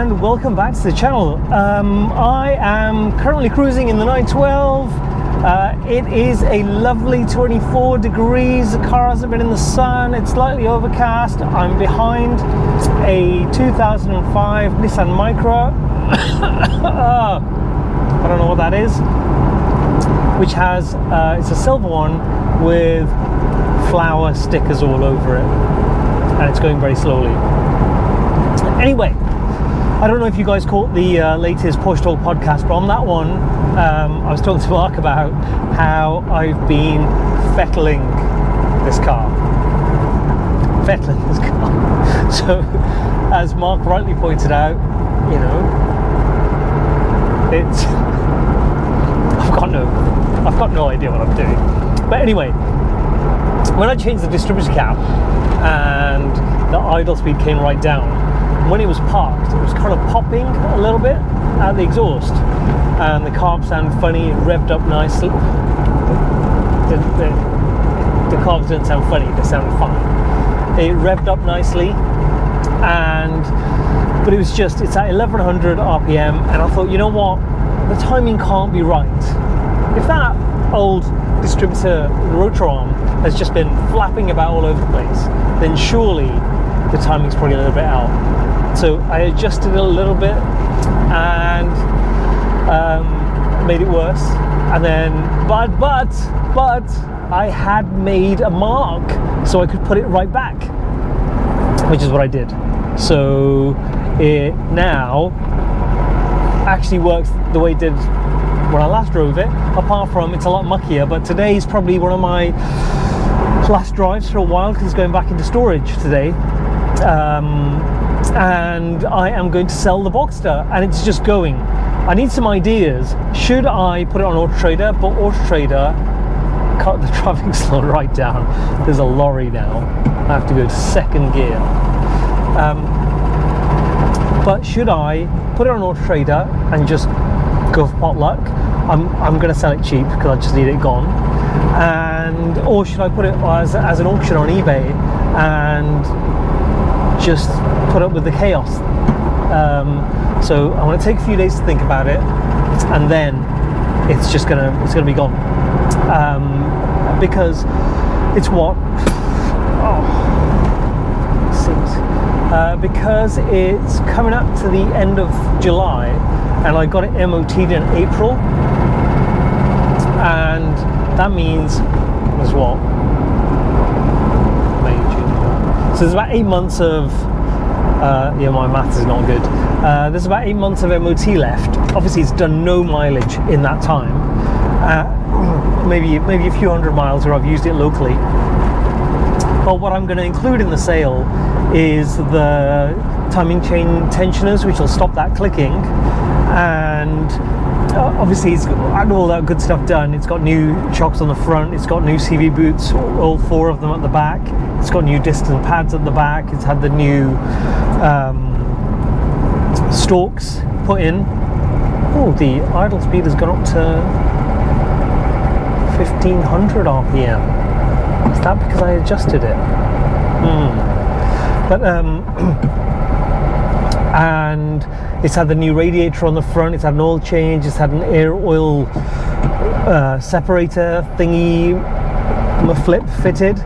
and welcome back to the channel. I am currently cruising in the 912. It is a lovely 24 degrees. The car hasn't been in the sun. It's slightly overcast. I'm behind a 2005 Nissan Micra. I don't know what that is, which has it's a silver one with flower stickers all over it, and it's going very slowly. Anyway, I don't know if you guys caught the latest Porsche Talk podcast, but on that one, I was talking to Mark about how I've been fettling this car. So, as Mark rightly pointed out, you know, it's I've got no idea what I'm doing. But anyway, when I changed the distributor cap and the idle speed came right down, when it was parked, it was kind of popping a little bit at the exhaust, and the carbs sounded funny. It revved up nicely. The carbs didn't sound funny; they sounded fine. It revved up nicely, but it's at 1100 RPM, and I thought, you know what, the timing can't be right. If that old distributor rotor arm has just been flapping about all over the place, then surely the timing's probably a little bit out. So I adjusted it a little bit and made it worse. And then, but I had made a mark so I could put it right back, which is what I did. So it now actually works the way it did when I last drove it, apart from it's a lot muckier. But today is probably one of my last drives for a while because it's going back into storage today. And I am going to sell the Boxster, and it's just going. I need some ideas. Should I put it on Autotrader? But Autotrader cut the traffic slow right down. There's a lorry now. I have to go to second gear. But should I put it on Autotrader and just go for potluck? I'm going to sell it cheap because I just need it gone. Or should I put it as an auction on eBay and just put up with the chaos? So I want to take a few days to think about it, and then it's gonna be gone, because it's because it's coming up to the end of July, and I got it MOT'd in April, and that means there's what? May, June. So there's about 8 months of my maths is not good. There's about 8 months of MOT left. Obviously, it's done no mileage in that time. Maybe a few hundred miles where I've used it locally. But what I'm going to include in the sale is the timing chain tensioners, which will stop that clicking. And obviously, it's got all that good stuff done. It's got new shocks on the front. It's got new CV boots, all 4 of them at the back. It's got new distance pads at the back. It's had the new stalks put in. Oh, the idle speed has gone up to 1500 RPM. Is that because I adjusted it? But and it's had the new radiator on the front. It's had an oil change. It's had an air oil separator thingy, flip fitted.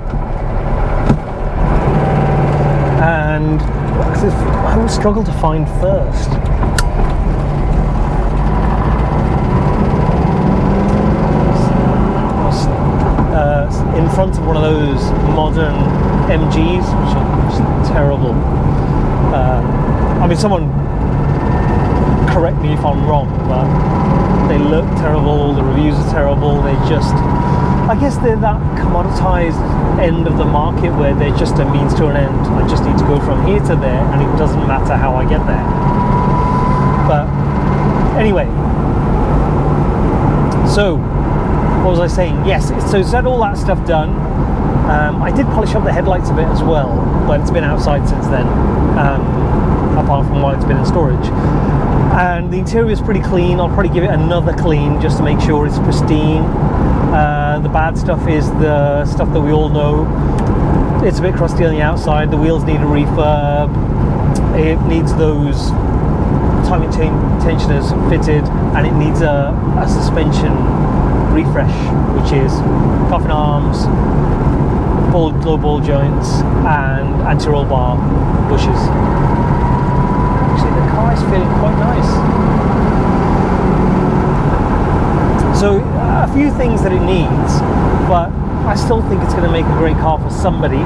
And I would struggle to find first. In front of one of those modern MGs, which are just terrible. I mean, someone correct me if I'm wrong, but they look terrible. All the reviews are terrible. I guess they're that commoditized end of the market where they're just a means to an end. I just need to go from here to there, and it doesn't matter how I get there. But anyway, so what was I saying? Yes, so it's had all that stuff done. I did polish up the headlights a bit as well, but it's been outside since then, apart from while it's been in storage. And the interior is pretty clean. I'll probably give it another clean just to make sure it's pristine. The bad stuff is the stuff that we all know. It's a bit crusty on the outside. The wheels need a refurb. It needs those timing tensioners fitted, and it needs a suspension refresh, which is coffin arms, low ball joints, and anti-roll bar bushes. Actually, the car is feeling quite nice. So a few things that it needs, but I still think it's going to make a great car for somebody.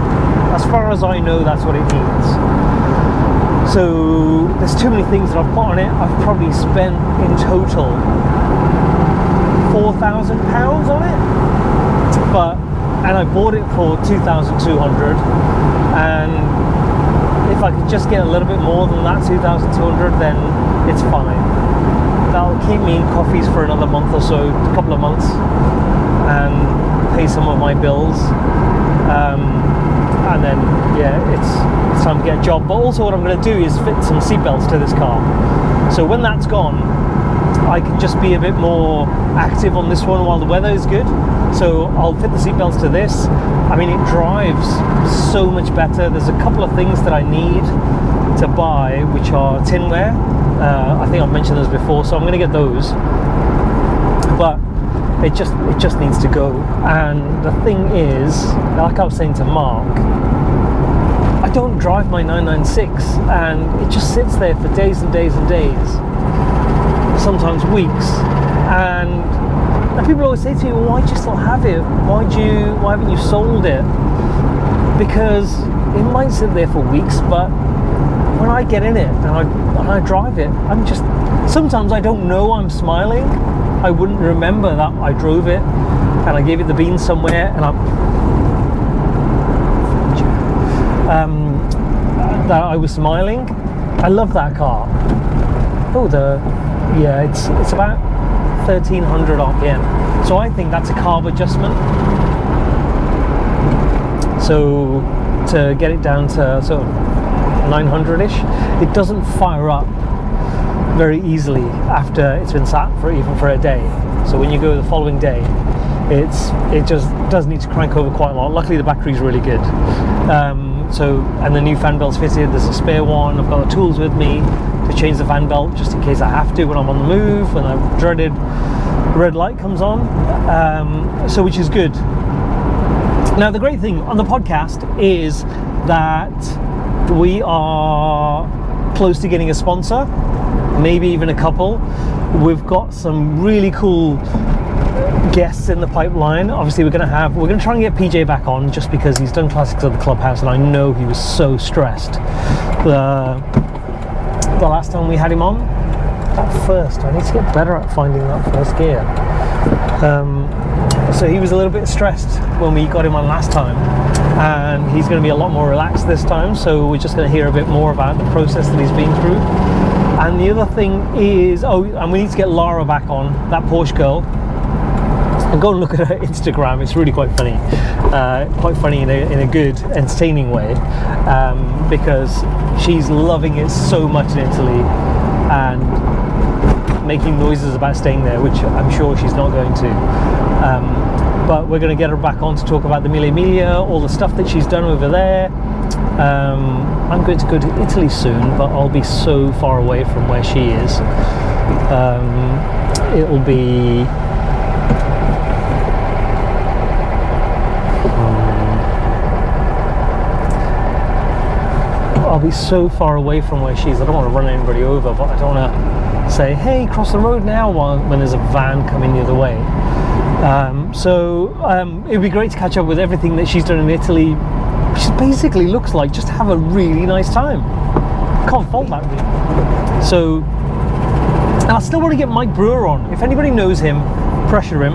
As far as I know, that's what it needs. So there's too many things that I've put on it. I've probably spent in total £4,000 on it, and I bought it for 2,200, and if I could just get a little bit more than that 2,200, then it's fine. That'll keep me in coffees for another month or so, a couple of months, and pay some of my bills, and then it's time to get a job. But also what I'm going to do is fit some seatbelts to this car, so when that's gone, I can just be a bit more active on this one while the weather is good. So I'll fit the seatbelts to this. I mean, it drives so much better. There's a couple of things that I need to buy, which are tinware. I think I've mentioned those before, so I'm going to get those. But it just needs to go. And the thing is, like I was saying to Mark, I don't drive my 996, and it just sits there for days and days and days, sometimes weeks. And people always say to me, well, why do you still have it? Why haven't you sold it? Because it might sit there for weeks, but when I get in it and I drive it, sometimes I don't know I'm smiling. I wouldn't remember that I drove it and I gave it the beans somewhere, and that I was smiling. I love that car. It's about 1,300 RPM. So I think that's a carb adjustment. So to get it down to sort of 900-ish, it doesn't fire up very easily after it's been sat for a day. So when you go the following day, it just does need to crank over quite a lot. Luckily the battery's really good. And the new fan belt's fitted. There's a spare one. I've got the tools with me to change the fan belt just in case I have to when I'm on the move, when the dreaded red light comes on, so which is good. Now the great thing on the podcast is that we are close to getting a sponsor, maybe even a couple. We've got some really cool guests in the pipeline. Obviously we're going to try and get PJ back on, just because he's done classics at the clubhouse and I know he was so stressed the last time we had him on. I need to get better at finding that first gear. So he was a little bit stressed when we got him on last time, and he's going to be a lot more relaxed this time, so we're just going to hear a bit more about the process that he's been through. And the other thing is, and we need to get Lara back on, that Porsche girl, and go and look at her Instagram. It's really quite funny in a good, entertaining way, because she's loving it so much in Italy and making noises about staying there, which I'm sure she's not going to. But we're going to get her back on to talk about the Mille Miglia, all the stuff that she's done over there. I'm going to go to Italy soon, but I'll be so far away from where she is. It'll be I'll be so far away from where she is. I don't want to run anybody over, but I don't want to say, hey, cross the road now, when there's a van coming the other way. It'd be great to catch up with everything that she's done in Italy, which basically looks like just have a really nice time. Can't fault that really. So, and I still want to get Mike Brewer on. If anybody knows him, pressure him.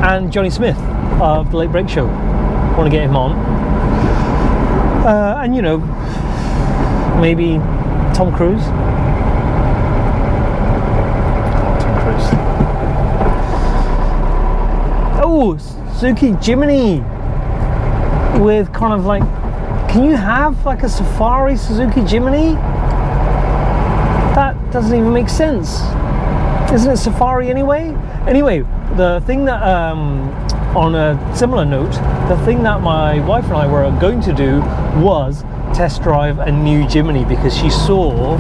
And Johnny Smith of the Late Break Show. Want to get him on. And you know, maybe Tom Cruise. Oh, Suzuki Jimny with kind of like, can you have like a Safari Suzuki Jimny? That doesn't even make sense. Isn't it Safari anyway? Anyway, the thing that, on a similar note, the thing that my wife and I were going to do was test drive a new Jimny because she saw,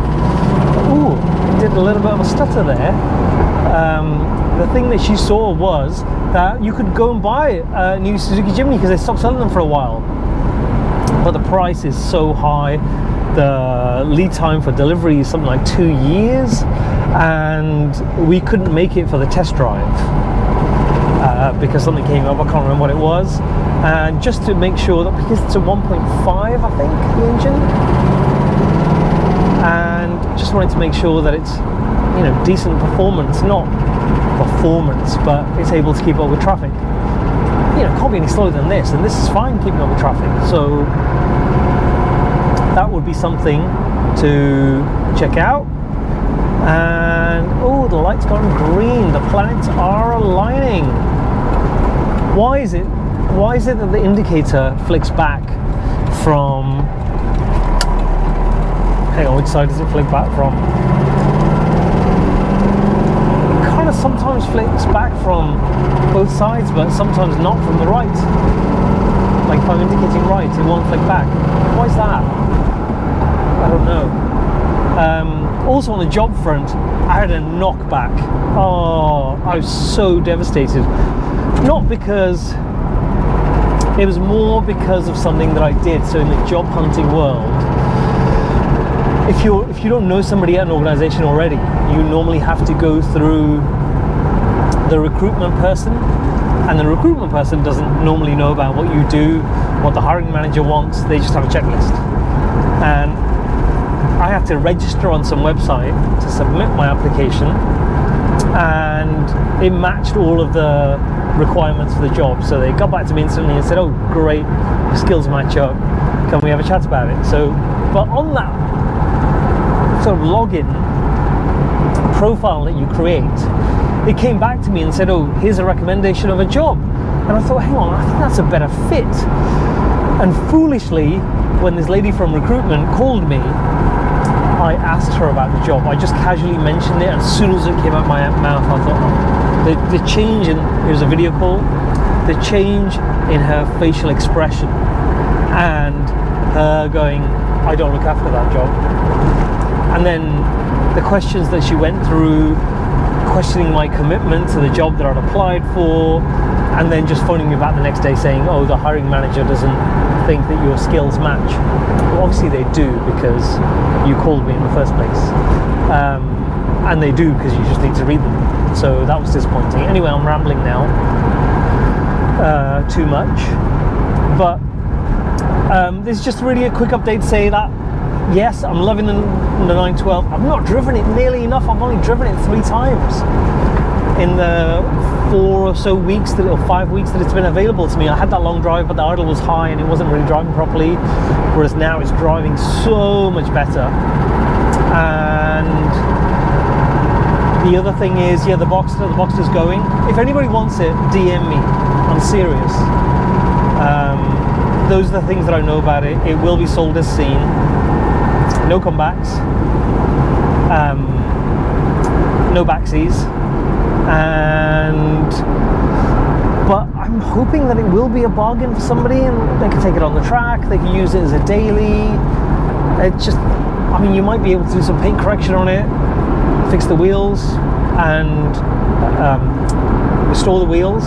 did a little bit of a stutter there. The thing that she saw was that you could go and buy a new Suzuki Jimny because they stopped selling them for a while, but the price is so high. The lead time for delivery is something like 2 years, and we couldn't make it for the test drive because something came up, I can't remember what it was. And just to make sure that, because it's a 1.5, I think, the engine, and just wanted to make sure that it's, you know, decent performance, not performance, but it's able to keep up with traffic. You know, it can't be any slower than this, and this is fine keeping up with traffic. So that would be something to check out. And oh, the light's gone green. The planets are aligning. Why is it that the indicator flicks back from, hang on, which side does it flick back from? It kind of sometimes flicks back from both sides, but sometimes not from the right. Like if I'm indicating right, it won't flick back. Why is that? I don't know. Also on the job front, I had a knockback. Oh, I was so devastated. Not because, it was more because of something that I did. So in the job hunting world, if you don't know somebody at an organization already, you normally have to go through the recruitment person, and the recruitment person doesn't normally know about what you do, what the hiring manager wants. They just have a checklist. And I had to register on some website to submit my application, and it matched all of the requirements for the job. So they got back to me instantly and said, oh great, your skills match up, can we have a chat about it? So, but on that sort of login profile that you create, it came back to me and said, oh, here's a recommendation of a job. And I thought, hang on, I think that's a better fit. And foolishly, when this lady from recruitment called me, I asked her about the job. I just casually mentioned it, and as soon as it came out of my mouth, I thought, the change in, it was a video call, the change in her facial expression and her going, I don't look after that job. And then the questions that she went through, questioning my commitment to the job that I'd applied for, and then just phoning me back the next day saying, oh, the hiring manager doesn't think that your skills match. Well, obviously they do, because you called me in the first place. And they do, because you just need to read them. So that was disappointing. Anyway, I'm rambling now. Too much. But this is just really a quick update to say that, yes, I'm loving the 912. I've not driven it nearly enough. I've only driven it 3 times in the 4 or so weeks that, or 5 weeks that it's been available to me. I had that long drive, but the idle was high and it wasn't really driving properly, whereas now it's driving so much better. And the other thing is, yeah, the Boxster's going. If anybody wants it, DM me. I'm serious. Those are the things that I know about it. It will be sold as seen. No comebacks. No backseas. But I'm hoping that it will be a bargain for somebody, and they can take it on the track. They can use it as a daily. It just, I mean, you might be able to do some paint correction on it, fix the wheels, and restore the wheels,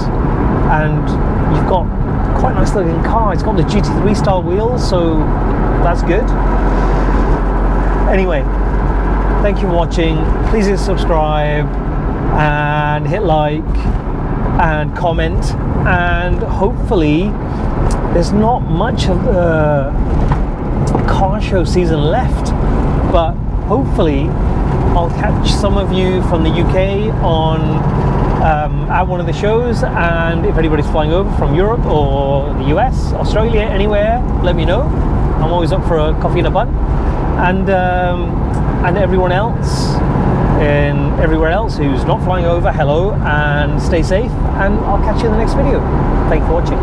and you've got quite a nice looking car. It's got the GT3 style wheels, so that's good. Anyway, thank you for watching. Please hit subscribe and hit like and comment, and hopefully there's not much of the car show season left, but hopefully I'll catch some of you from the UK on at one of the shows, and if anybody's flying over from Europe or the US, Australia, anywhere, let me know. I'm always up for a coffee and a bun. And everyone else, and everywhere else who's not flying over, hello and stay safe, and I'll catch you in the next video. Thanks for watching.